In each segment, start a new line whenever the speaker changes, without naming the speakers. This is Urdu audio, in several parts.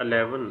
11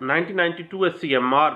1992 SCMR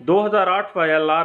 2008 YLR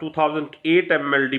2008 MLD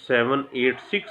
786,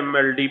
MLD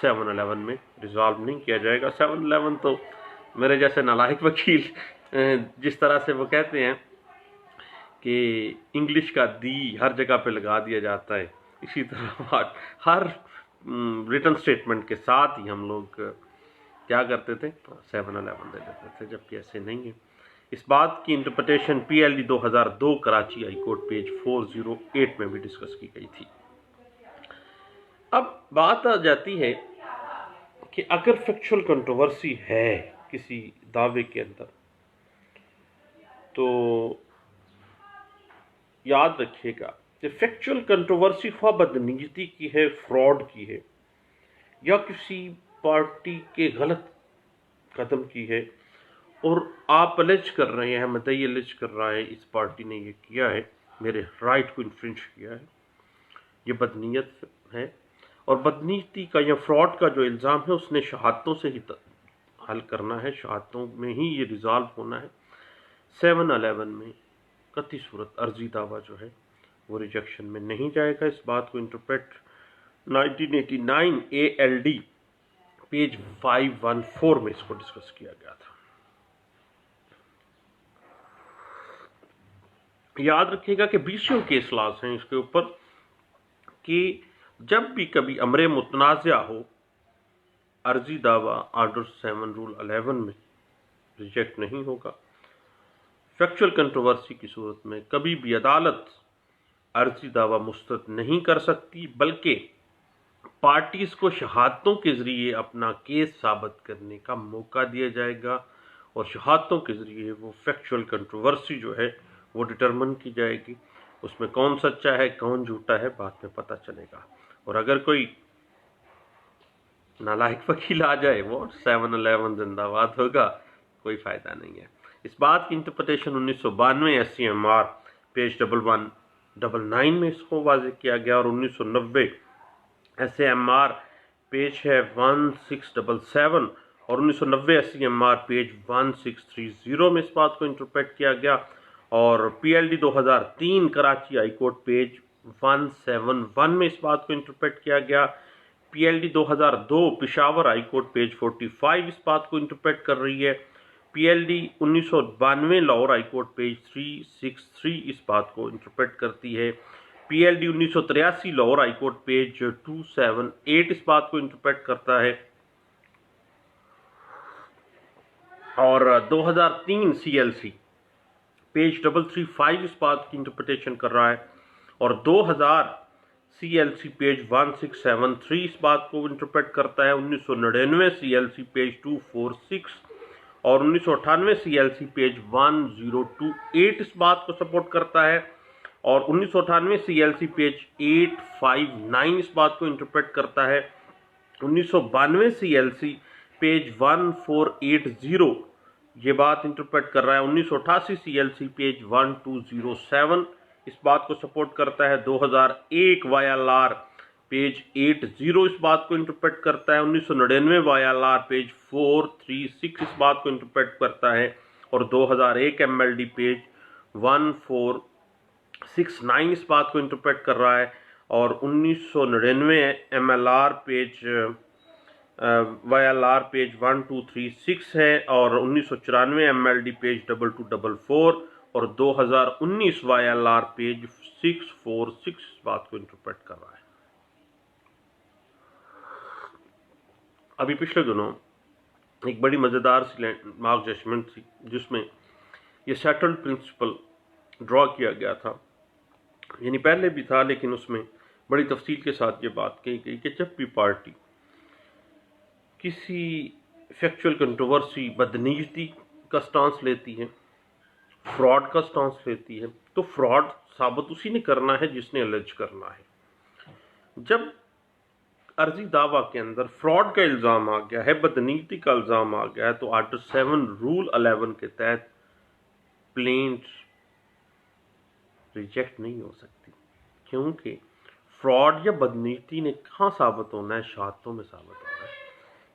711 میں ریزالو نہیں کیا جائے گا۔ 711 تو میرے جیسے نالائق وکیل جس طرح سے وہ کہتے ہیں کہ انگلش کا دی ہر جگہ پہ لگا دیا جاتا ہے، اسی طرح ہر ریٹن سٹیٹمنٹ کے ساتھ ہی ہم لوگ کیا کرتے تھے 711 دے دیتے تھے، جبکہ ایسے نہیں ہے۔ اس بات کی interpretation PLD 2002 Karachi high court page 408 میں بھی ڈسکس کی گئی تھی۔ اب بات آ جاتی ہے کہ اگر فیکچول کنٹروورسی ہے کسی دعوے کے اندر تو یاد رکھیے گا کہ فیکچول کنٹروورسی خواہ بدنیتی کی ہے، فراڈ کی ہے، یا کسی پارٹی کے غلط قدم کی ہے، اور آپ الیج کر رہے ہیں، مدعی الیج کر رہا ہے اس پارٹی نے یہ کیا ہے، میرے رائٹ کو انفرنج کیا ہے، یہ بدنیت ہے، اور بدنیتی کا یا فراڈ کا جو الزام ہے اس نے شہادتوں سے ہی حل کرنا ہے، شہادتوں میں ہی یہ ریزالو ہونا ہے۔ 711 میں قطعی صورت عرضی دعویٰ جو ہے وہ ریجیکشن میں نہیں جائے گا۔ اس بات کو انٹرپریٹ 1989 ALD پیج 514 میں اس کو ڈسکس کیا گیا تھا۔ یاد رکھیے گا کہ 20 کیس لاز ہیں اس کے اوپر کہ جب بھی کبھی امر متنازع ہو، عرضی دعویٰ آرڈر 7 رول 11 میں ریجیکٹ نہیں ہوگا۔ فیکچول کنٹروورسی کی صورت میں کبھی بھی عدالت عرضی دعویٰ مسترد نہیں کر سکتی، بلکہ پارٹیز کو شہادتوں کے ذریعے اپنا کیس ثابت کرنے کا موقع دیا جائے گا، اور شہادتوں کے ذریعے وہ فیکچول کنٹروورسی جو ہے وہ ڈٹرمن کی جائے گی، اس میں کون سچا ہے کون جھوٹا ہے بعد میں پتہ چلے گا۔ اور اگر کوئی نالائق وکیل آ جائے وہ 711 زندہ باد ہوگا، کوئی فائدہ نہیں ہے۔ اس بات کی انٹرپریٹیشن 1992 SCMR پیج 1199 میں اس کو واضح کیا گیا، اور 1990 SCMR پیج ہے 1677 اور 1990 SCMR پیج 1630 میں اس بات کو انٹرپریٹ کیا گیا، اور PLD 2003 Karachi high court page 171 میں اس بات کو انٹرپریٹ کیا گیا۔ PLD 2002 Peshawar high court page 45 اس بات کو انٹرپریٹ کر رہی ہے۔ PLD 1992 Lahore high court page 363 اس بات کو انٹرپریٹ کرتی ہے۔ PLD 1983 Lahore high court page 278 اس بات کو انٹرپریٹ کرتا ہے، اور 2003 CLC پیج 335 اس بات کی انٹرپریٹیشن کر رہا ہے، اور 2000 CLC پیج 1673 اس بات کو انٹرپریٹ کرتا ہے۔ 1999 CLC پیج 246 اور 1998 CLC پیج 1028 اس بات کو سپورٹ کرتا ہے، اور 1998 CLC پیج 859 اس بات کو انٹرپریٹ کرتا ہے۔ 1992 CLC پیج 1480 یہ بات انٹرپریٹ کر رہا ہے۔ 1988 CLC پیج 1207 اس بات کو سپورٹ کرتا ہے۔ 2001 YLR پیج 80 اس بات کو انٹرپریٹ کرتا ہے۔ 1999 YLR پیج 436 اس بات کو انٹرپریٹ کرتا ہے، اور 2001 MLD پیج 1469 اس بات کو انٹرپریٹ کر رہا ہے، اور 1999 MLR پیج YLR پیج 1236 ہے، اور 1994 MLD پیج 2244 اور 2019 YLR پیج 646 اس بات کو انٹرپریٹ کر رہا ہے۔ ابھی پچھلے دنوں ایک بڑی مزیدار سی لینڈ مارک ججمنٹ تھی جس میں یہ سیٹلڈ پرنسپل ڈرا کیا گیا تھا، یعنی پہلے بھی تھا لیکن اس میں بڑی تفصیل کے ساتھ یہ بات کہی گئی کہ جب بھی پارٹی کسی فیکچول کنٹروورسی بدنیتی کا سٹانس لیتی ہے، فراڈ کا سٹانس لیتی ہے، تو فراڈ ثابت اسی نے کرنا ہے جس نے الیج کرنا ہے۔ جب عرضی دعویٰ کے اندر فراڈ کا الزام آ گیا ہے، بدنیتی کا الزام آ گیا ہے، تو آرڈر 7 رول 11 کے تحت پلینٹ ریجیکٹ نہیں ہو سکتی، کیونکہ فراڈ یا بدنیتی نے کہاں ثابت ہونا ہے؟ شہادتوں میں ثابت ہونا ہے۔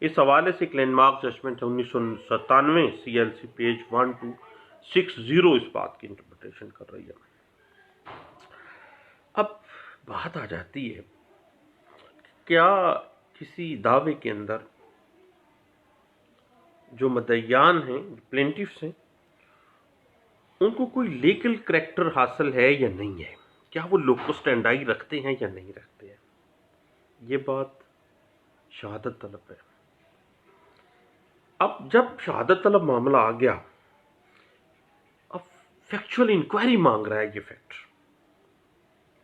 اس حوالے سے ایک لینڈ مارک ججمنٹ ہے 1997 CLC پیج 1260 اس بات کی انٹرپریٹیشن کر رہی ہے۔ اب بات آ جاتی ہے کسی دعوے کے اندر جو مدعیان ہیں، پلینٹیفس ہیں، ان کو کوئی لیگل کریکٹر حاصل ہے یا نہیں ہے، کیا وہ لوکس اسٹینڈائی رکھتے ہیں یا نہیں رکھتے ہیں، یہ بات شہادت طلب ہے۔ اب جب شہادت طلب معاملہ آ گیا، اب فیکچول انکوائری مانگ رہا ہے یہ فیکٹ،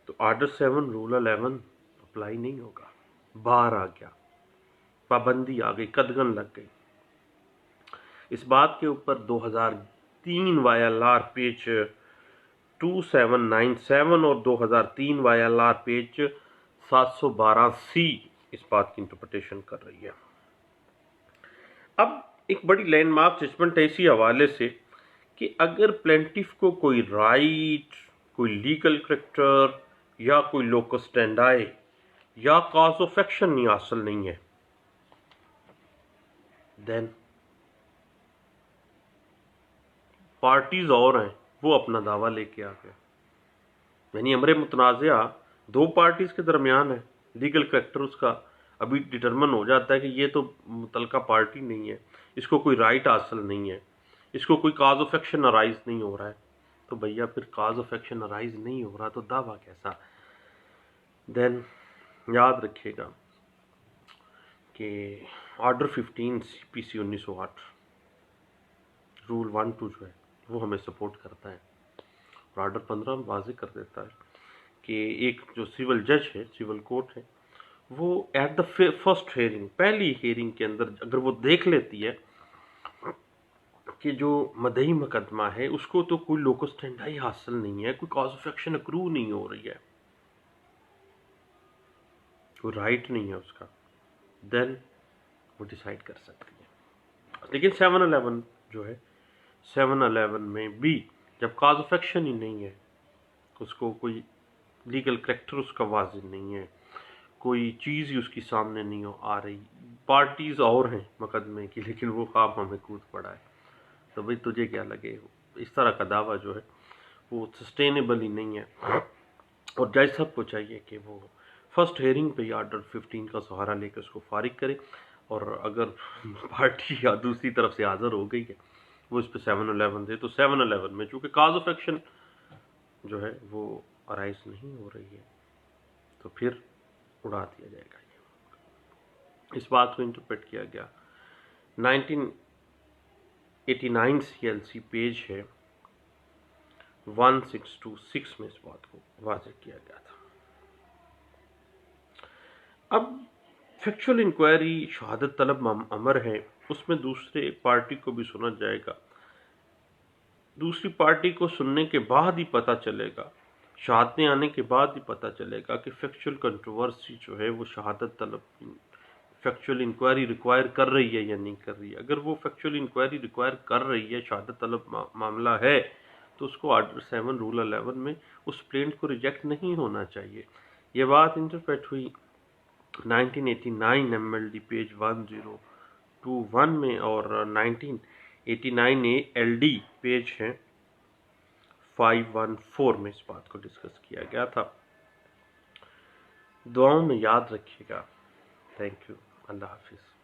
تو آرڈر 7 رول 11 اپلائی نہیں ہوگا، باہر آ گیا، پابندی آ گئی، قدغن لگ گئی۔ اس بات کے اوپر 2003 YLR پیج 2797 اور 2003 YLR پیج 712C اس بات کی انٹرپریٹیشن کر رہی ہے۔ اب ایک بڑی لینڈ مارک ججمنٹ ہے اسی حوالے سے کہ اگر پلینٹیف کو کوئی رائٹ، کوئی لیگل کریکٹر یا کوئی لوکس اسٹینڈائی یا کاز آف ایکشن حاصل نہیں ہے، دین پارٹیز اور ہیں وہ اپنا دعویٰ لے کے آ گئے، یعنی امر متنازعہ دو پارٹیز کے درمیان ہے، لیگل کریکٹر اس کا ابھی ڈٹرمن ہو جاتا ہے کہ یہ تو متعلقہ پارٹی نہیں ہے، اس کو کوئی رائٹ حاصل نہیں ہے، اس کو کوئی کاز آف ایکشن ارائز نہیں ہو رہا ہے، تو بھیا پھر کاز آف ایکشن ارائز نہیں ہو رہا تو دعویٰ کیسا؟ دین یاد رکھیے گا کہ آرڈر 15 CPC 1908 رول 12 جو ہے وہ ہمیں سپورٹ کرتا ہے، اور آرڈر 15 واضح کر دیتا ہے کہ ایک جو سول جج ہے، سول کورٹ ہے، وہ ایٹ دا فرسٹ ہیئرنگ، پہلی ہیئرنگ کے اندر اگر وہ دیکھ لیتی ہے کہ جو مدعی مقدمہ ہے اس کو تو کوئی لوکس اسٹینڈائی حاصل نہیں ہے، کوئی کاز آف ایکشن اکرو نہیں ہو رہی ہے، کوئی رائٹ نہیں ہے اس کا، دین وہ ڈیسائیڈ کر سکتی ہے۔ لیکن 711 جو ہے، 711 میں بھی جب کاز آف ایکشن ہی نہیں ہے، اس کو کوئی لیگل کریکٹر اس کا واضح نہیں ہے، کوئی چیز ہی اس کی سامنے نہیں آ رہی، پارٹیز اور ہیں مقدمے کی لیکن وہ خواب ہمیں کود پڑا ہے، تو بھئی تجھے کیا لگے؟ اس طرح کا دعویٰ جو ہے وہ سسٹینیبل ہی نہیں ہے، اور جج صاحب کو چاہیے کہ وہ فرسٹ ہیئرنگ پہ ہی آرڈر 15 کا سہارا لے کے اس کو فارغ کرے، اور اگر پارٹی یا دوسری طرف سے حاضر ہو گئی ہے وہ اس پہ 711 دے، تو 711 میں چونکہ کاز آف ایکشن جو ہے وہ ارائز نہیں ہو رہی ہے تو پھر اڑا دیا جائے گا۔ اس بات کو انٹرپریٹ کیا گیا 1989 CLC پیج ہے 1626 میں اس بات کو واضح کیا گیا تھا۔ اب فیکچول انکوائری شہادت طلب امر ہے، اس میں دوسرے پارٹی کو بھی سنا جائے گا، دوسری پارٹی کو سننے کے بعد ہی پتہ چلے گا، شہادتیں آنے کے بعد ہی پتہ چلے گا کہ فیکچول کنٹروورسی جو ہے وہ شہادت طلب فیکچول انکوائری ریکوائر کر رہی ہے یا نہیں کر رہی ہے۔ اگر وہ فیکچول انکوائری ریکوائر کر رہی ہے، شہادت طلب معاملہ ہے، تو اس کو آرڈر 7 رول 11 میں اس پلینٹ کو ریجیکٹ نہیں ہونا چاہیے۔ یہ بات انٹرپریٹ ہوئی 1989 MLD پیج 1021 میں، اور 1989 LD پیج ہے 514 میں اس بات کو ڈسکس کیا گیا تھا۔ دعاؤں میں یاد رکھیے گا۔ تھینک یو، اللہ حافظ۔